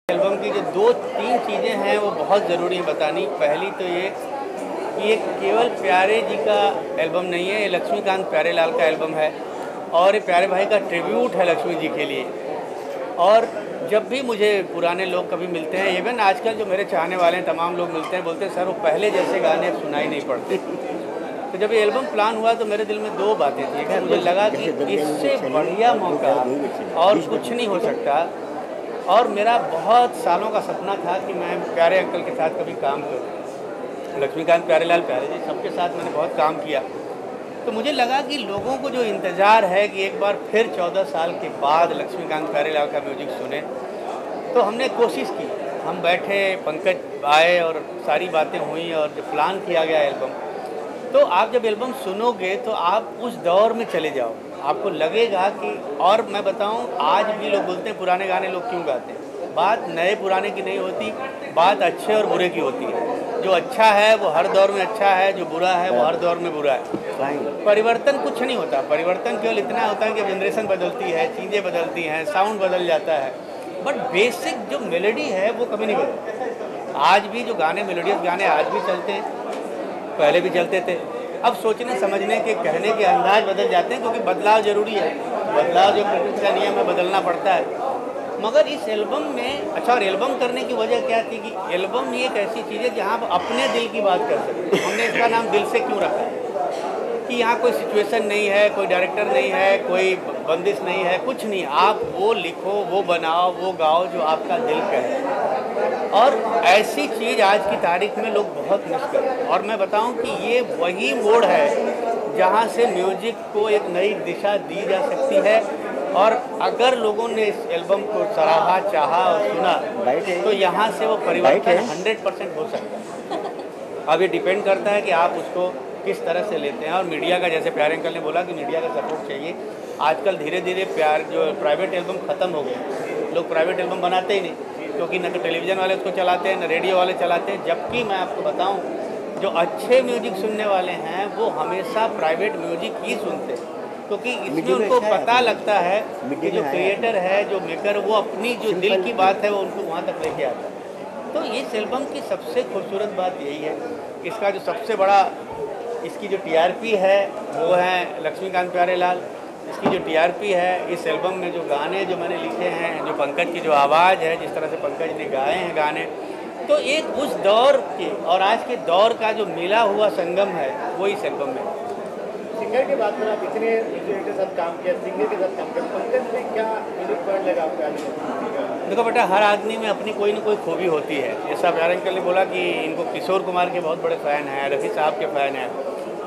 Album की जो दो तीन चीज़ें हैं वो बहुत ज़रूरी है बतानी। पहली तो ये कि ये केवल प्यारे जी का एल्बम नहीं है, ये लक्ष्मीकांत प्यारेलाल का एल्बम है और ये प्यारे भाई का ट्रिब्यूट है लक्ष्मी जी के लिए। और जब भी मुझे पुराने लोग कभी मिलते हैं, इवन आजकल जो मेरे चाहने वाले हैं तमाम लोग मिलते हैं, बोलते हैं सर वो पहले जैसे गाने अब सुनाई नहीं पड़ते। तो जब ये एल्बम प्लान हुआ तो मेरे दिल में दो बातें थी कि मुझे लगा कि इससे बढ़िया मौका और कुछ नहीं हो सकता। और मेरा बहुत सालों का सपना था कि मैं प्यारे अंकल के साथ कभी काम करूं। लक्ष्मीकांत प्यारेलाल प्यारे जी सबके साथ मैंने बहुत काम किया। तो मुझे लगा कि लोगों को जो इंतज़ार है कि एक बार फिर 14 साल के बाद लक्ष्मीकांत प्यारेलाल का म्यूजिक सुने, तो हमने कोशिश की। हम बैठे, पंकज आए और सारी बातें हुई और जब प्लान किया गया एल्बम, तो आप जब एल्बम सुनोगे तो आप उस दौर में चले जाओ। आपको लगेगा कि, और मैं बताऊं, आज भी लोग बोलते हैं पुराने गाने लोग क्यों गाते हैं। बात नए पुराने की नहीं होती, बात अच्छे और बुरे की होती है। जो अच्छा है वो हर दौर में अच्छा है, जो बुरा है वो हर दौर में बुरा है। परिवर्तन कुछ नहीं होता, परिवर्तन केवल इतना होता है कि जनरेशन बदलती है, चीज़ें बदलती हैं, साउंड बदल जाता है, बट बेसिक जो मेलोडी है वो कभी नहीं बदलती। आज भी जो गाने, मेलोडियस गाने आज भी चलते हैं, पहले भी चलते थे। अब सोचने समझने के, कहने के अंदाज बदल जाते हैं, क्योंकि बदलाव ज़रूरी है। बदलाव जो प्रकृति का नियम है, बदलना पड़ता है। मगर इस एल्बम में, अच्छा, और एल्बम करने की वजह क्या थी कि एल्बम ही एक ऐसी चीज़ है जहाँ आप अपने दिल की बात कर सकते। हमने इसका नाम दिल से क्यों रखा है कि यहाँ कोई सिचुएशन नहीं है, कोई डायरेक्टर नहीं है, कोई बंदिश नहीं है, कुछ नहीं। आप वो लिखो, वो बनाओ, वो गाओ जो आपका दिल कहे। और ऐसी चीज़ आज की तारीख में लोग बहुत मिस करते हैं। और मैं बताऊं कि ये वही मोड़ है जहां से म्यूजिक को एक नई दिशा दी जा सकती है। और अगर लोगों ने इस एल्बम को सराहा, चाहा और सुना, तो यहाँ से वो परिवर्तन 100% हो सकता है। अब ये डिपेंड करता है कि आप उसको किस तरह से लेते हैं। और मीडिया का, जैसे प्यारे अंकल ने बोला कि मीडिया का सपोर्ट चाहिए। आजकल धीरे धीरे जो प्राइवेट एल्बम ख़त्म हो गए, लोग प्राइवेट एल्बम बनाते ही नहीं, क्योंकि न तो टेलीविज़न वाले उसको चलाते हैं, न रेडियो वाले चलाते हैं। जबकि मैं आपको बताऊं, जो अच्छे म्यूजिक सुनने वाले हैं वो हमेशा प्राइवेट म्यूजिक ही सुनते हैं, क्योंकि इसमें उनको पता लगता है कि जो क्रिएटर है, जो मेकर, वो अपनी जो दिल की बात है वो उनको वहाँ तक लेके आता है। तो इस एल्बम की सबसे खूबसूरत बात यही है, इसका जो सबसे बड़ा, इसकी जो टीआरपी है वो है लक्ष्मीकांत प्यारेलाल। इसकी जो टीआरपी है, इस एल्बम में जो गाने जो मैंने लिखे हैं, जो पंकज की जो आवाज़ है, जिस तरह से पंकज ने गाए हैं गाने, तो एक उस दौर के और आज के दौर का जो मिला हुआ संगम है वो इस एल्बम में। सिंगर की बात करें, आप इतने के साथ काम किया, सिंगर के साथ काम किया, पंकज में क्या यूनिक पॉइंट लगा आपको? देखो बेटा, हर आदमी में अपनी कोई ना कोई खूबी होती है। जैसा प्यारे अंकल ने बोला कि इनको किशोर कुमार के बहुत बड़े फ़ैन हैं, रफ़ी साहब के फ़ैन हैं,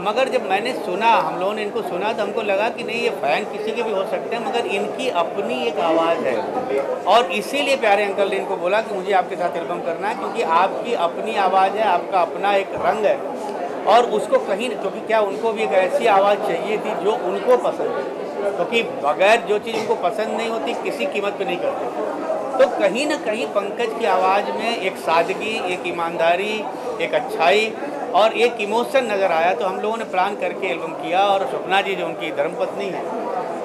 मगर जब मैंने सुना, हम लोगों ने इनको सुना, तो हमको लगा कि नहीं, ये फ़ैन किसी के भी हो सकते हैं, मगर इनकी अपनी एक आवाज़ है। और इसीलिए प्यारे अंकल ने इनको बोला कि मुझे आपके साथ एल्बम करना है, क्योंकि आपकी अपनी आवाज़ है, आपका अपना एक रंग है। और उसको कहीं, क्योंकि क्या, उनको भी एक ऐसी आवाज़ चाहिए थी जो उनको पसंद है, क्योंकि बगैर जो चीज़ उनको पसंद नहीं होती किसी कीमत पे नहीं करते। तो कहीं ना कहीं पंकज की आवाज़ में एक सादगी, एक ईमानदारी, एक अच्छाई और एक इमोशन नज़र आया। तो हम लोगों ने प्लान करके एल्बम किया। और स्वप्ना जी जो उनकी धर्मपत्नी है,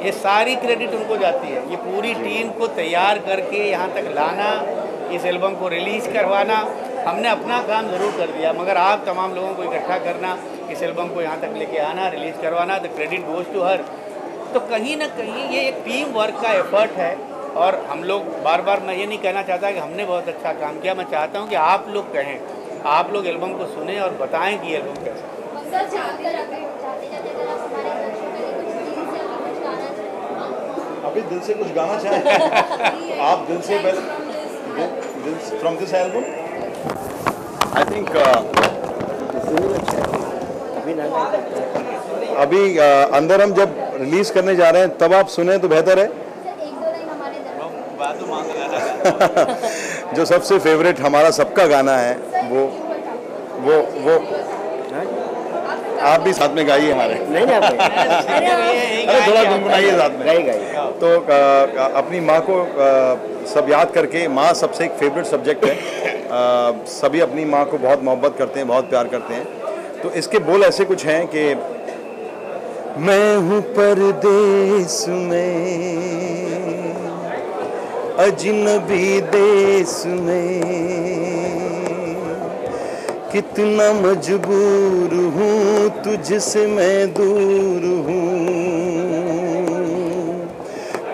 ये सारी क्रेडिट उनको जाती है। ये पूरी टीम को तैयार करके यहाँ तक लाना, इस एल्बम को रिलीज़ करवाना, हमने अपना काम ज़रूर कर दिया, मगर आप तमाम लोगों को इकट्ठा करना, इस एल्बम को यहाँ तक लेके आना, रिलीज़ करवाना, तो क्रेडिट गोज़ टू हर। तो कहीं ना कहीं ये एक टीम वर्क का एफर्ट है। और हम लोग बार बार, मैं ये नहीं कहना चाहता कि हमने बहुत अच्छा काम किया, मैं चाहता हूँ कि आप लोग कहें, आप लोग एल्बम को सुने और बताएं कि एल्बम कैसा। अभी दिल से कुछ गाना चाहें आप? दिल से from this album I think अभी अंदर हम जब रिलीज करने जा रहे हैं तब आप सुने तो बेहतर है। जो सबसे फेवरेट हमारा सबका गाना है वो आप भी साथ में गाइए हमारे। नहीं अरे थोड़ा गुनगुनाइए साथ में। तो अपनी माँ को सब याद करके, माँ सबसे एक फेवरेट सब्जेक्ट है। सभी अपनी माँ को बहुत मोहब्बत करते हैं, बहुत प्यार करते हैं। तो इसके बोल ऐसे कुछ हैं कि मैं हूँ परदेस में, अजनबी देश में, कितना मजबूर हूँ तुझसे मैं दूर हूँ,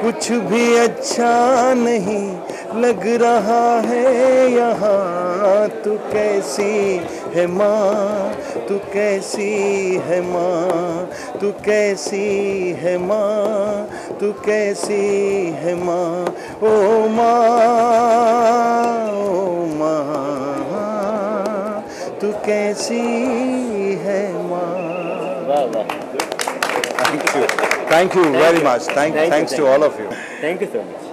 कुछ भी अच्छा नहीं लग रहा है यहाँ। तू कैसी है माँ, तू कैसी है माँ, तू कैसी है माँ, तू कैसी है माँ, ओ माँ, ओ माँ, तू कैसी है माँ। वाह वाह, Thank you very much. Thanks to all of you. Thank you so much.